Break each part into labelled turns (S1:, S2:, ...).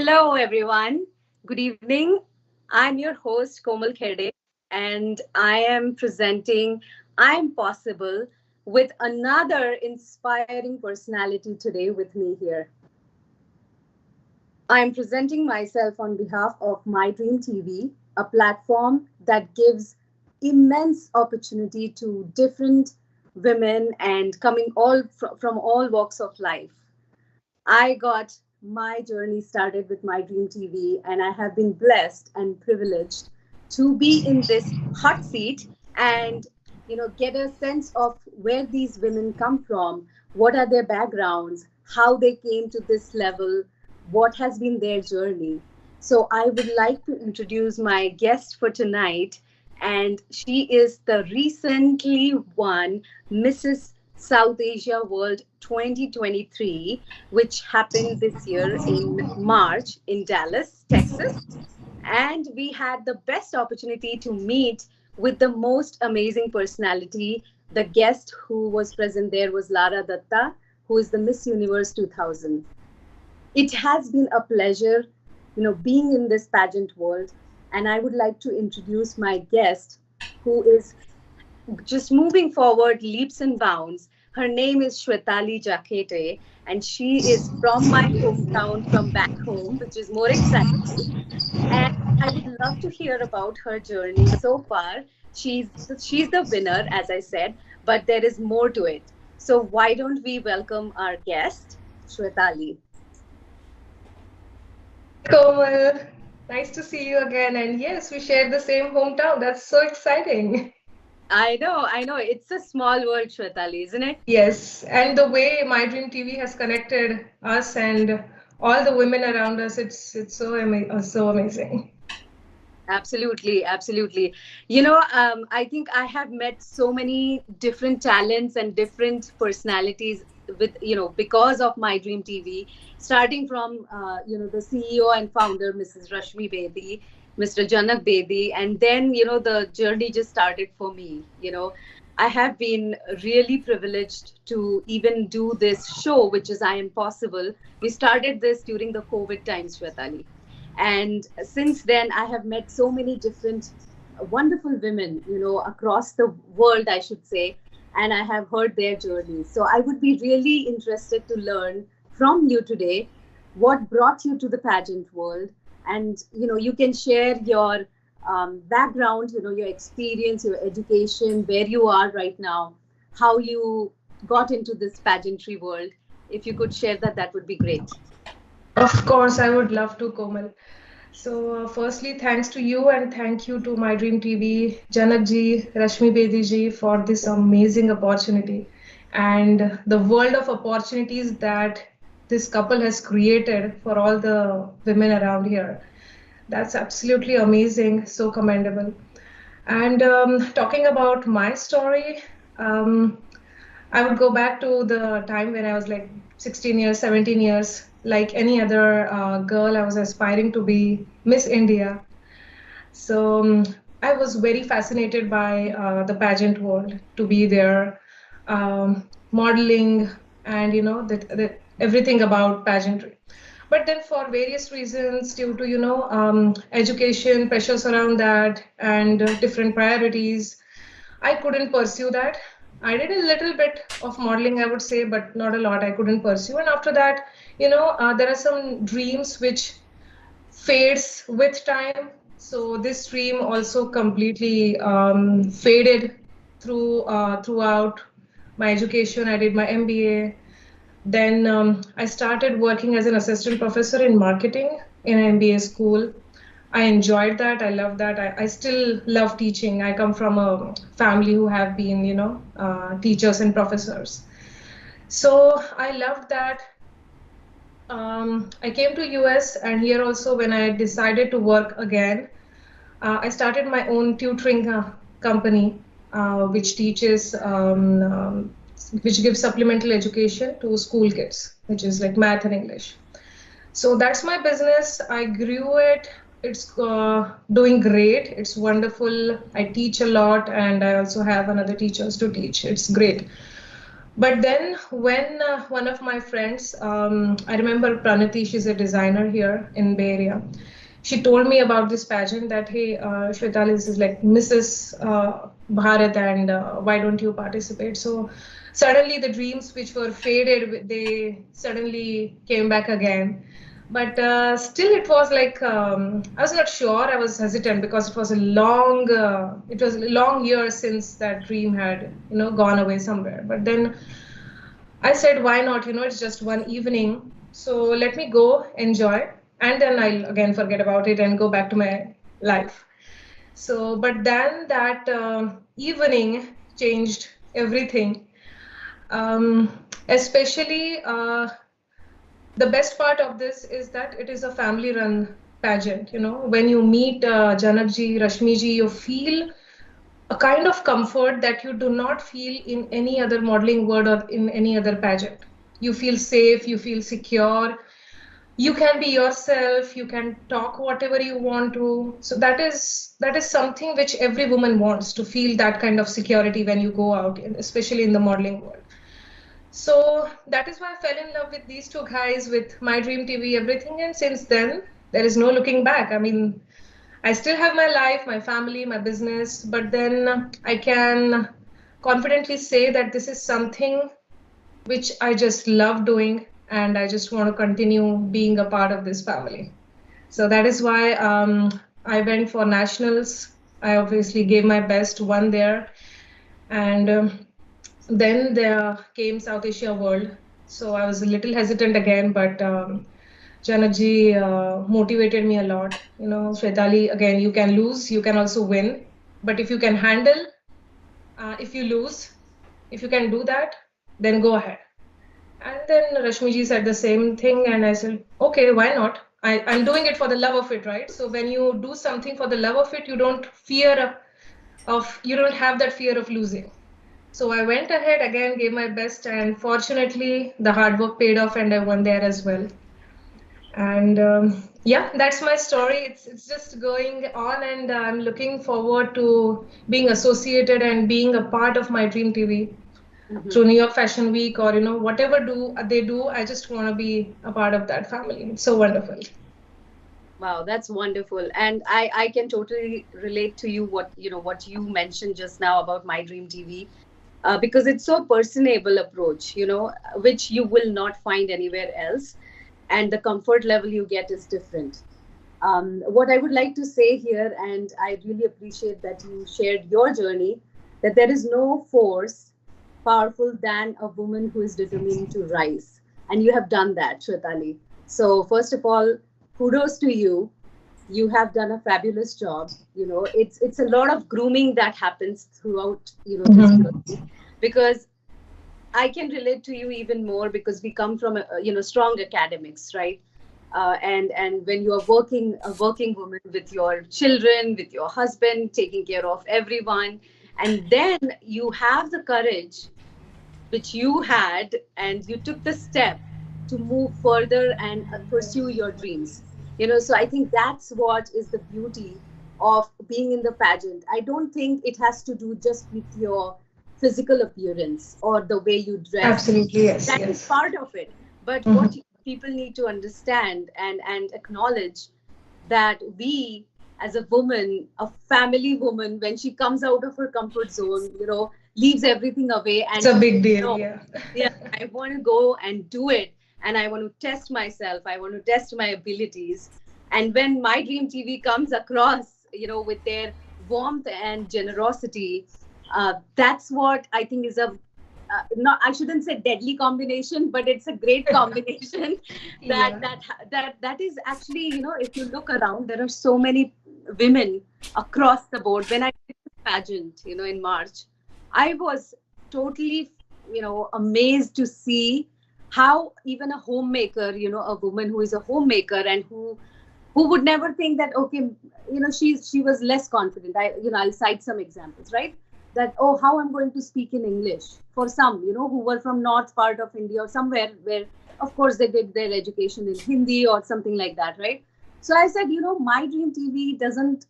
S1: Hello, everyone. Good evening. I'm your host, Komal Kherde, and I am presenting I'm Possible with another inspiring personality today with me here. I am presenting myself on behalf of My Dream TV, a platform that gives immense opportunity to different women and coming from all walks of life. I got my journey started with My Dream TV, and I have been blessed and privileged to be in this hot seat and get a sense of where these women come from, what are their backgrounds, how they came to this level, what has been their journey. So I would like to introduce my guest for tonight, and she is the recently won Mrs. South Asia World 2023, which happened this year in March in Dallas, Texas. And we had the best opportunity to meet with the most amazing personality. The guest who was present there was Lara Datta, who is the Miss Universe 2000. It has been a pleasure, being in this pageant world. And I would like to introduce my guest, who is just moving forward leaps and bounds. Her name is Shwetali Jakate, and she is from my hometown, from back home, which is more exciting. And I would love to hear about her journey so far. She's the winner, as I said, but there is more to it. So why don't we welcome our guest, Shwetali?
S2: Hi Komal, nice to see you again. And yes, we share the same hometown. That's so exciting.
S1: I know. It's a small world, Shwetali, isn't it?
S2: Yes, and the way My Dream TV has connected us and all the women around us, it's so amazing.
S1: Absolutely, absolutely. I think I have met so many different talents and different personalities because of My Dream TV, starting from, the CEO and founder, Mrs. Rashmi Bedi, Mr. Janak Bedi, and then, the journey just started for me. I have been really privileged to even do this show, which is I Am Possible. We started this during the COVID times, Shwetali, and since then I have met so many different wonderful women across the world, I should say, and I have heard their journeys. So I would be really interested to learn from you today what brought you to the pageant world, and you can share your background, your experience, your education, where you are right now, how you got into this pageantry world. If you could share that, that would be great.
S2: Of course, I would love to, Komal. So, firstly, thanks to you and thank you to My Dream TV, Janak ji, Rashmi Bedi ji for this amazing opportunity and the world of opportunities that this couple has created for all the women around here. That's absolutely amazing, so commendable. And talking about my story, um, I would go back to the time when I was like 16 years, 17 years. Like any other girl, I was aspiring to be Miss India. So I was very fascinated by the pageant world, to be there, modeling, and everything about pageantry. But then, for various reasons, due to education pressures around that and different priorities, I couldn't pursue that. I did a little bit of modeling, I would say, but not a lot. I couldn't pursue. And after that, there are some dreams which fades with time. So this dream also completely faded throughout my education. I did my MBA. Then I started working as an assistant professor in marketing in an MBA school. I enjoyed that. I love that. I still love teaching. I come from a family who have been, teachers and professors. So I loved that. I came to US, and here also when I decided to work again, I started my own tutoring company, which teaches, which gives supplemental education to school kids, which is like math and English. So that's my business. I grew it. It's doing great. It's wonderful. I teach a lot, and I also have another teachers to teach. It's great. But then when one of my friends, I remember Pranati, she's a designer here in Bay Area. She told me about this pageant that, hey, Shwetali, this is like Mrs. Bharat, and why don't you participate? So suddenly the dreams which were faded, they suddenly came back again. But still, it was like I was not sure. I was hesitant because it was a long year since that dream had, gone away somewhere. But then I said, why not? It's just one evening. So let me go enjoy. And then I'll again forget about it and go back to my life. So, but then that evening changed everything. Especially the best part of this is that it is a family run pageant. When you meet Janakji, Rashmiji, you feel a kind of comfort that you do not feel in any other modeling world or in any other pageant. You feel safe, you feel secure, you can be yourself, you can talk whatever you want to. So that is something which every woman wants, to feel that kind of security when you go out, especially in the modeling world. So that is why I fell in love with these two guys, with My Dream TV, everything. And since then, there is no looking back. I mean, I still have my life, my family, my business, but then I can confidently say that this is something which I just love doing, and I just want to continue being a part of this family. So that is why I went for nationals. I obviously gave my best, won there, and then there came South Asia World. So I was a little hesitant again, but Janakji motivated me a lot. Shwetali, again, you can lose, you can also win. But if you can handle, if you lose, if you can do that, then go ahead. And then Rashmiji said the same thing, and I said, okay, why not? I'm doing it for the love of it, right? So when you do something for the love of it, you don't have that fear of losing. So I went ahead again, gave my best, and fortunately, the hard work paid off, and I won there as well. And yeah, that's my story. It's just going on, and I'm looking forward to being associated and being a part of My Dream TV through New York Fashion Week, or whatever they do. I just want to be a part of that family. It's so wonderful.
S1: Wow, that's wonderful. And I can totally relate to you what you mentioned just now about My Dream TV, because it's so personable approach, which you will not find anywhere else. And the comfort level you get is different. What I would like to say here, and I really appreciate that you shared your journey, that there is no force powerful than a woman who is determined to rise. And you have done that, Shwetali. So, first of all, kudos to you. You have done a fabulous job. It's a lot of grooming that happens throughout, this journey, because I can relate to you even more, because we come from strong academics, right? And when you are a working woman with your children, with your husband, taking care of everyone, and then you have the courage which you had, and you took the step to move further and pursue your dreams. So I think that's what is the beauty of being in the pageant. I don't think it has to do just with your physical appearance or the way you dress.
S2: Absolutely, yes.
S1: That is part of it. But what people need to understand and acknowledge, that we, as a woman, a family woman, when she comes out of her comfort zone, leaves everything away, and
S2: it's a big deal.
S1: Yeah, I want to go and do it, and I want to test myself, I want to test my abilities. And when My Dream TV comes across, with their warmth and generosity, that's what I think is I shouldn't say deadly combination, but it's a great combination. that is actually, if you look around, there are so many women across the board. When I did the pageant, in March, I was totally, amazed to see how even a homemaker, a woman who is a homemaker and who would never think that, okay, she was less confident. I'll cite some examples, right? That, how I'm going to speak in English, for some, who were from north part of India or somewhere where, of course, they did their education in Hindi or something like that, right? So I said, My Dream TV doesn't,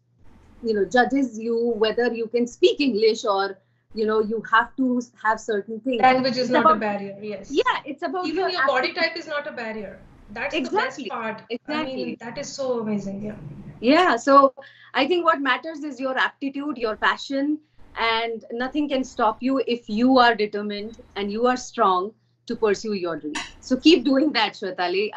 S1: judges you whether you can speak English or you have to have certain things.
S2: Language is
S1: It's
S2: not a
S1: about,
S2: barrier, yes.
S1: yeah, it's about
S2: Even
S1: your
S2: your body
S1: aptitude.
S2: type is not a barrier. That's the best
S1: Exactly,
S2: part. I mean,
S1: exactly.
S2: that is so amazing. Yeah.
S1: Yeah, so I think what matters is your aptitude, your passion, and nothing can stop you if you are determined and you are strong to pursue your dream. So keep doing that, Shwetali.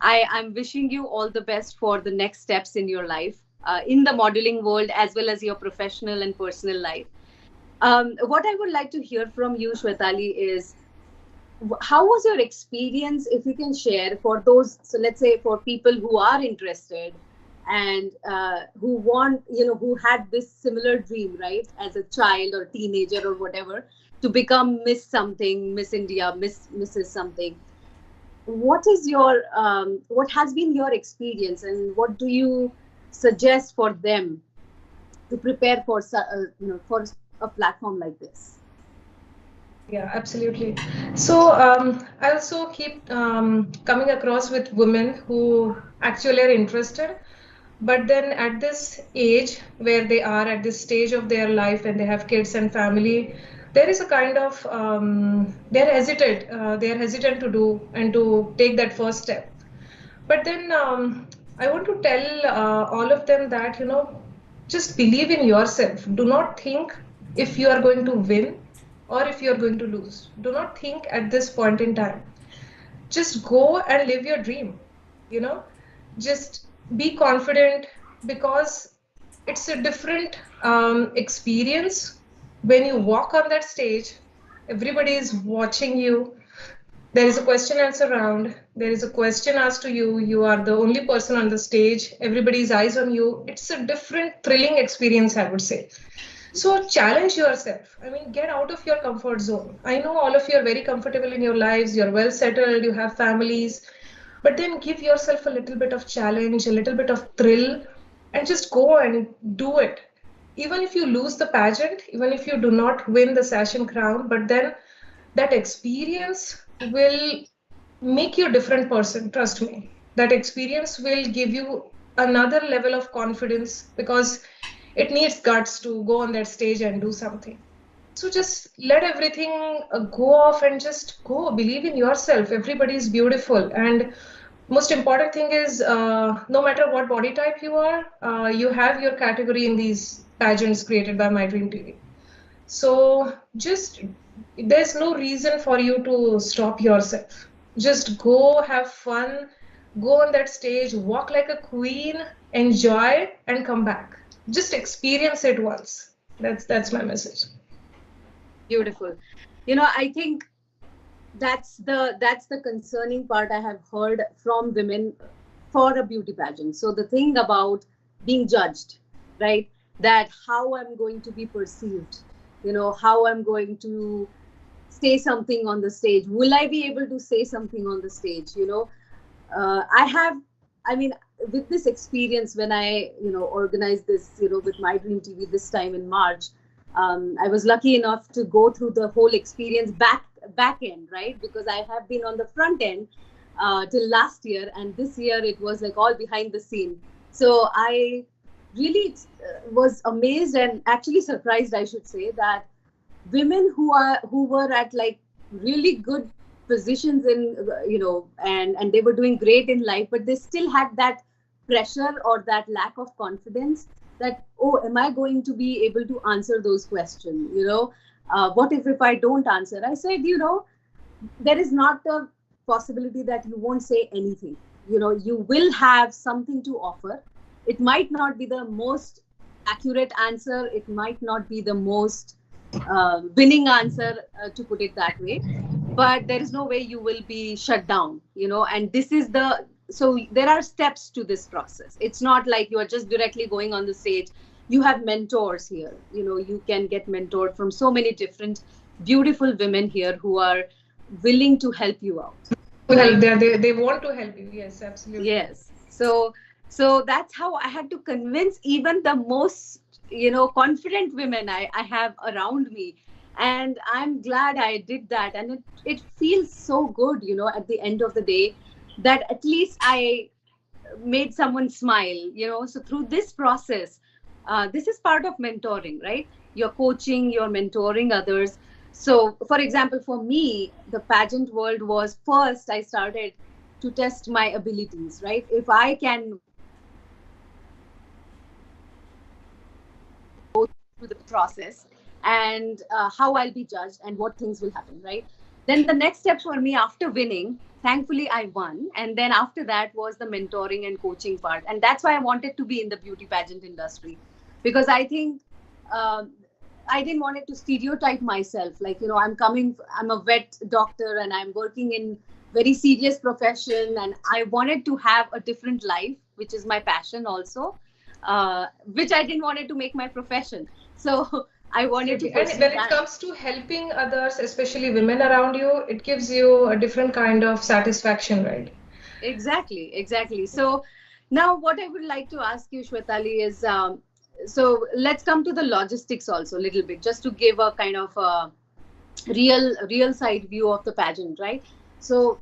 S1: I'm wishing you all the best for the next steps in your life, in the modeling world, as well as your professional and personal life. What I would like to hear from you, Shwetali, is how was your experience, if you can share, for those, so let's say for people who are interested and who want, who had this similar dream, right, as a child or teenager or whatever, to become Miss something, Miss India, Mrs something. What has been your experience, and what do you suggest for them to prepare for for a platform like this?
S2: Yeah, absolutely. So I also keep coming across with women who actually are interested, but then at this age where they are at this stage of their life and they have kids and family, there is a kind of they're hesitant to do and to take that first step. But then I want to tell all of them that, just believe in yourself. Do not think if you are going to win or if you are going to lose. Do not think at this point in time. Just go and live your dream, you know, just be confident, because it's a different experience when you walk on that stage. Everybody is watching you. There is a question answer round. There is a question asked to you. You are the only person on the stage. Everybody's eyes on you. It's a different, thrilling experience, I would say. So challenge yourself. I mean, get out of your comfort zone. I know all of you are very comfortable in your lives. You're well settled. You have families. But then give yourself a little bit of challenge, a little bit of thrill, and just go and do it. Even if you lose the pageant, even if you do not win the sash and crown, but then that experience will make you a different person. Trust me, that experience will give you another level of confidence, because it needs guts to go on that stage and do something. So just let everything go off and just go. Believe in yourself. Everybody is beautiful, and most important thing is, no matter what body type you are, you have your category in these pageants created by My Dream TV. So just, there's no reason for you to stop yourself. Just go, have fun, go on that stage, walk like a queen, enjoy, and come back. Just experience it once. That's my message.
S1: Beautiful. I think that's the concerning part I have heard from women for a beauty pageant. So the thing about being judged, right? That how I'm going to be perceived, how I'm going to say something on the stage. Will I be able to say something on the stage? I have, I mean, with this experience, when I, organized this, with My Dream TV this time in March, I was lucky enough to go through the whole experience back end, right? Because I have been on the front end till last year, and this year it was like all behind the scene. So I really was amazed and actually surprised, I should say, that women who were at like really good positions in, and they were doing great in life, but they still had that pressure or that lack of confidence, that, oh, am I going to be able to answer those questions, what if I don't answer? I said, there is not a possibility that you won't say anything. You will have something to offer. It might not be the most accurate answer, it might not be the most winning answer, to put it that way, but there is no way you will be shut down, and this is the, so there are steps to this process. It's not like you are just directly going on the stage. You have mentors here, you can get mentored from so many different beautiful women here who are willing to help you out.
S2: Well, they want to help you. Yes, absolutely.
S1: Yes. So that's how I had to convince even the most, confident women I have around me. And I'm glad I did that. And it feels so good, at the end of the day, that at least I made someone smile, So through this process, This is part of mentoring, right? You're coaching, you're mentoring others. So, for example, for me, the pageant world was first I started to test my abilities, right? If I can through the process and how I'll be judged and what things will happen, right? Then the next step for me after winning, thankfully I won. And then after that was the mentoring and coaching part. And that's why I wanted to be in the beauty pageant industry because I think um, I didn't want it to stereotype myself. Like, I'm a vet doctor and I'm working in very serious profession and I wanted to have a different life, which is my passion also, which I didn't want it to make my profession. So I wanted to
S2: Absolutely. And
S1: pursue
S2: when it
S1: that.
S2: comes to helping others, especially women around you, it gives you a different kind of satisfaction, right?
S1: Exactly, exactly. So now what I would like to ask you, Shwetali, is so let's come to the logistics also a little bit, just to give a kind of real side view of the pageant, right? So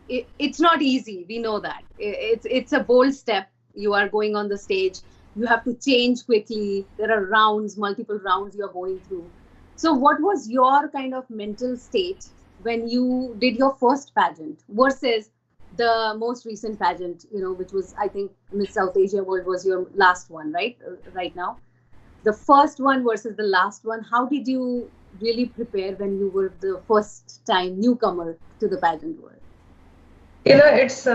S1: it's not easy. We know that it's a bold step. You are going on the stage. You have to change quickly. There are rounds, multiple rounds you are going through. So, what was your kind of mental state when you did your first pageant versus the most recent pageant? Which was, I think, Miss South Asia World was your last one, right? Right now, the first one versus the last one. How did you really prepare when you were the first time newcomer to the pageant world?
S2: It's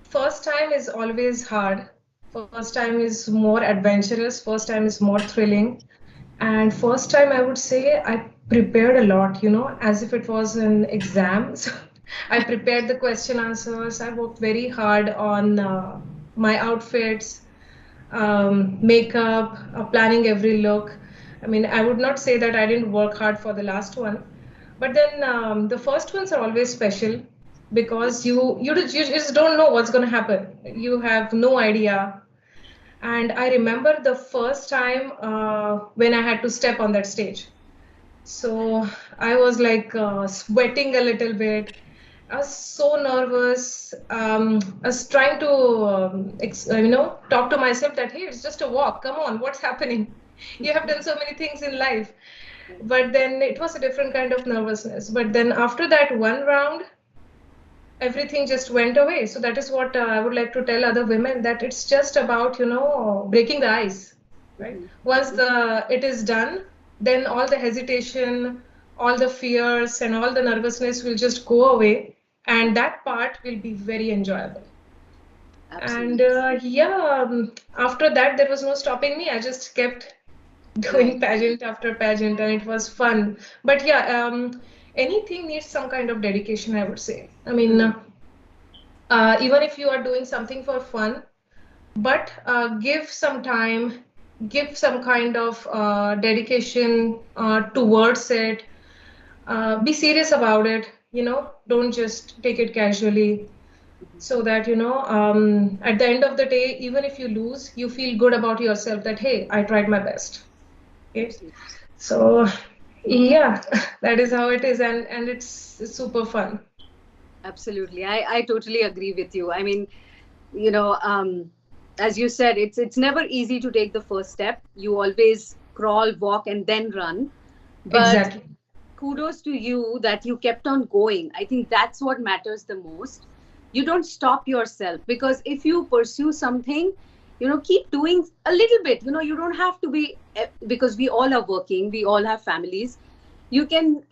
S2: first time is always hard. First time is more adventurous. First time is more thrilling. And first time, I would say I prepared a lot, as if it was an exam. So I prepared the question answers. I worked very hard on my outfits, makeup, planning every look. I mean, I would not say that I didn't work hard for the last one, but then the first ones are always special because you just don't know what's going to happen. You have no idea. And I remember the first time when I had to step on that stage. So I was like sweating a little bit. I was so nervous. I was trying to, talk to myself that, hey, it's just a walk. Come on, what's happening? You have done so many things in life. But then it was a different kind of nervousness. But then after that one round, everything just went away. So that is what I would like to tell other women, that it's just about, breaking the ice, right? Once the it is done, then all the hesitation, all the fears and all the nervousness will just go away, and that part will be very enjoyable. And
S1: Absolutely.
S2: after that there was no stopping me. I just kept doing
S1: Right.
S2: pageant after pageant, and it was fun. But anything needs some kind of dedication, I would say. I mean,
S1: Hmm.
S2: even if you are doing something for fun, but give some time, give some kind of dedication towards it. Be serious about it, don't just take it casually. So that, at the end of the day, even if you lose, you feel good about yourself that, hey, I tried my best. Okay.
S1: Absolutely.
S2: So, yeah, that is how it is. And it's super fun.
S1: Absolutely. I totally agree with you. I mean, you know, as you said, it's never easy to take the first step. You always crawl, walk, and then run. But
S2: Exactly.
S1: kudos to you that you kept on going. I think that's what matters the most. You don't stop yourself because if you pursue something, keep doing a little bit. You don't have to be, because we all are working, we all have families. You can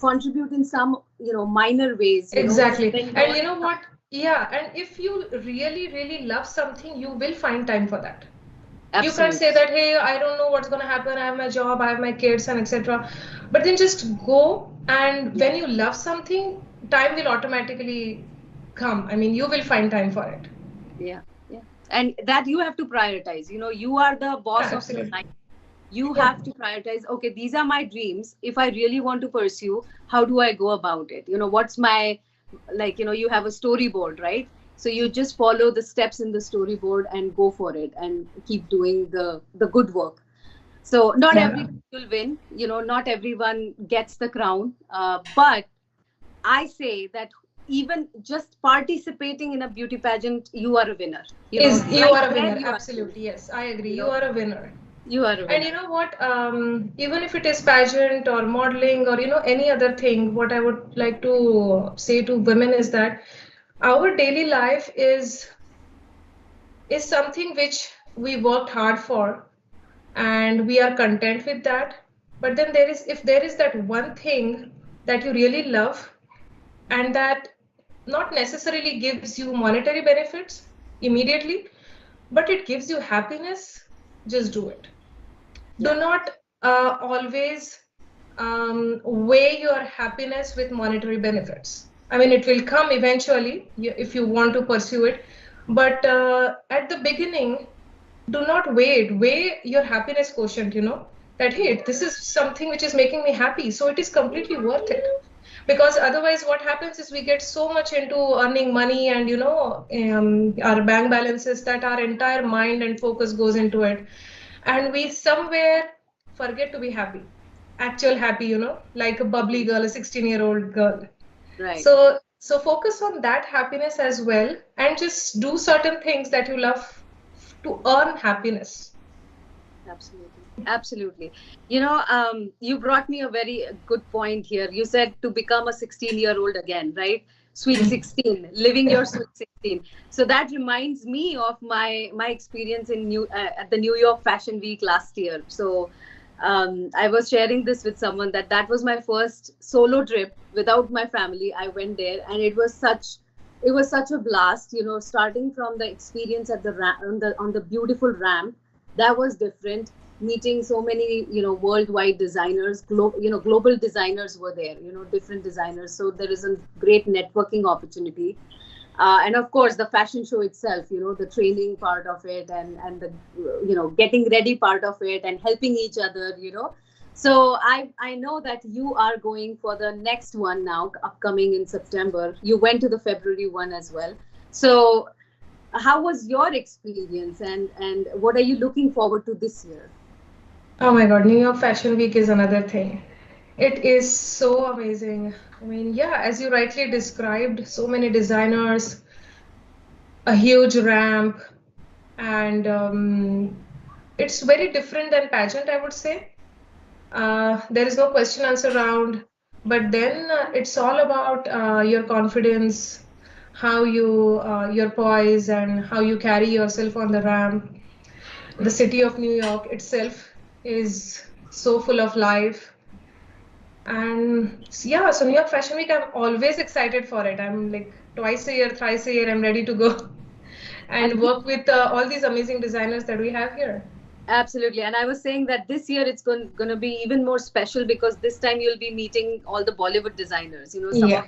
S1: contribute in some, minor ways,
S2: Exactly.
S1: spend
S2: And
S1: your
S2: you know what? Yeah, and if you really, really love something, you will find time for that. You can't say
S1: absolutely.
S2: that, hey, I don't know what's going to happen. I have my job, I have my kids, and etc. But then just go, and
S1: Yeah.
S2: when you love something, time will automatically come. I mean, you will find time for it.
S1: Yeah, yeah. And that you have to prioritize. You are the
S2: Yeah,
S1: boss of your
S2: absolutely.
S1: life. You
S2: Yeah.
S1: have to prioritize, okay, these are my dreams. If I really want to pursue, how do I go about it? What's my, like, you have a storyboard, right? So you just follow the steps in the storyboard and go for it and keep doing the good work. So not
S2: Yeah.
S1: everyone will win, not everyone gets the crown. But I say that even just participating in a beauty pageant, you are a winner.
S2: You
S1: Right
S2: are a
S1: there
S2: winner.
S1: you are a winner.
S2: Absolutely. Yes, I agree.
S1: You
S2: You
S1: know,
S2: are a winner.
S1: you are a
S2: And you
S1: winner.
S2: know what? Even if it is pageant or modeling or any other thing, what I would like to say to women is that our daily life is something which we worked hard for, and we are content with that. But then if there is that one thing that you really love, and that not necessarily gives you monetary benefits immediately, but it gives you happiness, just do it. Do
S1: Yeah,
S2: not always weigh your happiness with monetary benefits. I mean, it will come eventually if you want to pursue it, but at the beginning, do not weigh your happiness quotient, that hey, this is something which is making me happy, so it is completely worth it. Because otherwise what happens is we get so much into earning money and our bank balances that our entire mind and focus goes into it, and we somewhere forget to be happy, actual happy, like a bubbly girl, a 16-year-old girl.
S1: right.
S2: So focus on that happiness as well, and just do certain things that you love to earn happiness.
S1: Absolutely. Absolutely. You brought me a very good point here. You said to become a 16-year-old again, right? Sweet 16, living your sweet 16. So that reminds me of my experience in at the New York Fashion Week last year. So I was sharing this with someone that was my first solo trip without my family. I went there, and it was such a blast. Starting from the experience at the on the beautiful ramp, that was different. Meeting so many worldwide designers, global designers were there, different designers, so there is a great networking opportunity. And of course the fashion show itself, the training part of it, and the getting ready part of it, and helping each other. So I know that you are going for the next one now, upcoming in September. You went to the February one as well. So how was your experience, and what are you looking forward to this year?
S2: Oh my God, New York Fashion Week is another thing. It is so amazing. I mean, yeah, as you rightly described, so many designers, a huge ramp, and it's very different than pageant, I would say. There is no question answer round, but then it's all about your confidence, how your poise, and how you carry yourself on the ramp. The city of New York itself is so full of life. And yeah, so New York Fashion Week, I'm always excited for it. I'm like twice a year, thrice a year, I'm ready to go and
S1: And
S2: work with all these amazing designers that we have here.
S1: absolutely. And I was saying that this year it's going to be even more special, because this time you'll be meeting all the Bollywood designers, some of
S2: Yeah,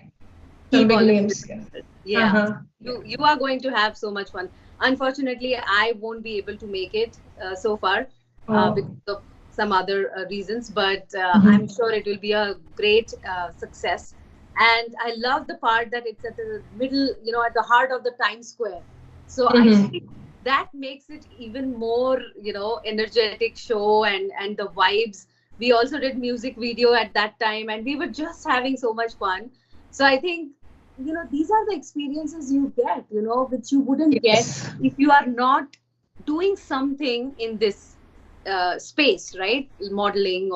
S1: key
S2: some big
S1: Bollywood
S2: names. Yeah.
S1: designers. Yeah.
S2: Uh-huh. Yeah.
S1: You are going to have so much fun. Unfortunately, I won't be able to make it so far, because
S2: Oh.
S1: of some other reasons, but I'm
S2: Mhm.
S1: sure it will be a great success. And I love the part that it's at the middle, at the heart of the Times Square. So I
S2: Mhm.
S1: think that makes it even more, energetic show, and the vibes. We also did music video at that time, and we were just having so much fun. So I think, these are the experiences you get, which you wouldn't get
S2: Yes.
S1: if you are not doing something in this space, right? Modeling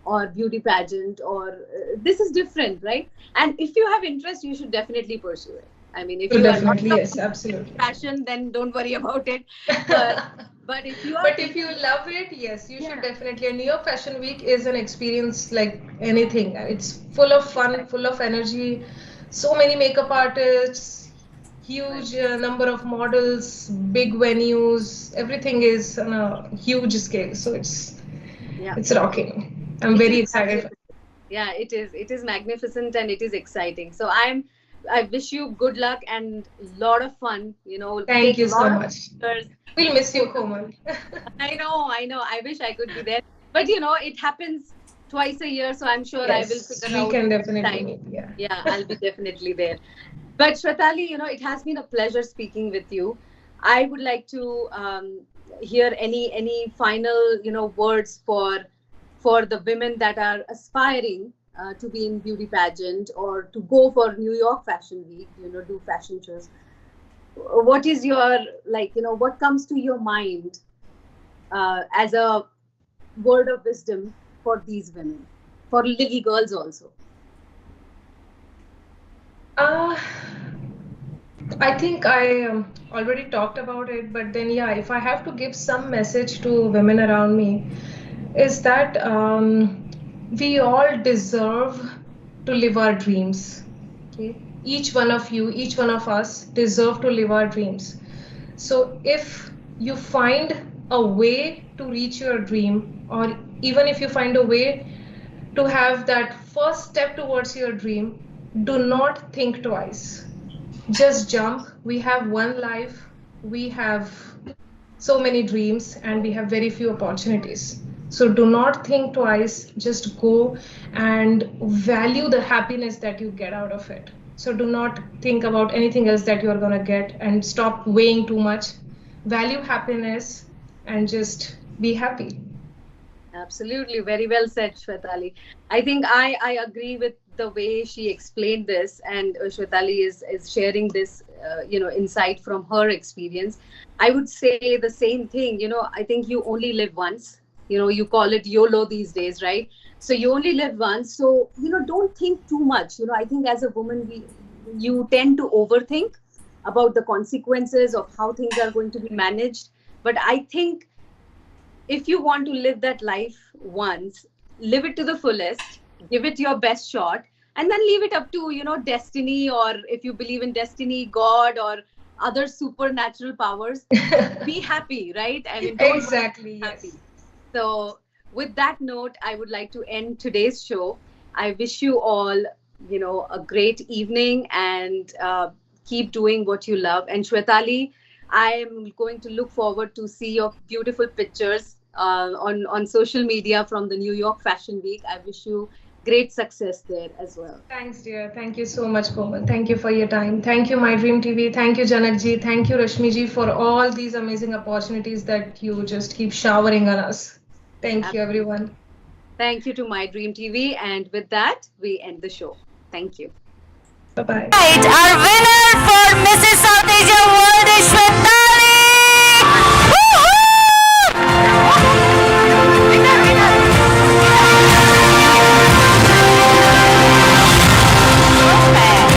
S1: or beauty pageant, or this is different, right? And if you have interest, you should definitely pursue it. I mean, if
S2: So
S1: you are not
S2: definitely, yes, absolutely.
S1: passion, then don't worry about it. But but if you are
S2: But if you
S1: thinking,
S2: love it, yes, you should
S1: yeah,
S2: definitely. And New York Fashion Week is an experience like anything. It's full of fun, full of energy. So many makeup artists,
S1: right,
S2: huge number of models, big venues. Everything is on a huge scale. So
S1: yeah,
S2: it's rocking. I'm
S1: it
S2: very
S1: is
S2: excited for it.
S1: magnificent. Yeah, it is magnificent, and it is exciting. So I wish you good luck and lot of fun.
S2: Thank
S1: Take a
S2: you so
S1: lot of
S2: much.
S1: pictures.
S2: We'll miss you,
S1: Put,
S2: Komal.
S1: I know. I wish I could be there, but it happens twice a year, so I'm sure I will
S2: Yes,
S1: figure
S2: we
S1: out
S2: can definitely
S1: time.
S2: meet. Yeah.
S1: Yeah, I'll be definitely there. But Shwetali, it has been a pleasure speaking with you. I would like to hear any final words for the women that are aspiring to be in beauty pageant or to go for New York Fashion Week, do fashion shows, what is your, what comes to your mind as a word of wisdom for these women, for little girls also?
S2: I think I already talked about it, but then, yeah, if I have to give some message to women around me, is that we all deserve to live our dreams. Okay? Each one of you, each one of us deserve to live our dreams. So if you find a way to reach your dream, or even if you find a way to have that first step towards your dream, do not think twice. Just jump. We have one life, we have so many dreams, and we have very few opportunities. So do not think twice, just go and value the happiness that you get out of it. So do not think about anything else that you are going to get, and stop weighing too much. Value happiness and just be happy.
S1: Absolutely. Very well said, Shwetali. I think I agree with the way she explained this, and Shwetali is sharing this, insight from her experience. I would say the same thing. I think you only live once. You call it YOLO these days, right? So you only live once. So, don't think too much. I think as a woman, you tend to overthink about the consequences of how things are going to be managed. But I think if you want to live that life once, live it to the fullest, give it your best shot, and then leave it up to, destiny, or if you believe in destiny, God, or other supernatural powers. Be happy, right? I mean, don't
S2: Exactly,
S1: be happy.
S2: yes.
S1: So, with that note, I would like to end today's show. I wish you all, a great evening, and keep doing what you love. And Shwetali, I am going to look forward to see your beautiful pictures on social media from the New York Fashion Week. I wish you great success there as well.
S2: Thanks, dear. Thank you so much, Komal. Thank you for your time. Thank you, My Dream TV. Thank you, Janakji. Thank you, Rashmiji, for all these amazing opportunities that you just keep showering on us. Thank you, everyone.
S1: Thank you to My Dream TV. And with that, we end the show. Thank you.
S2: Bye bye.
S3: Right, our winner for Mrs. South Asia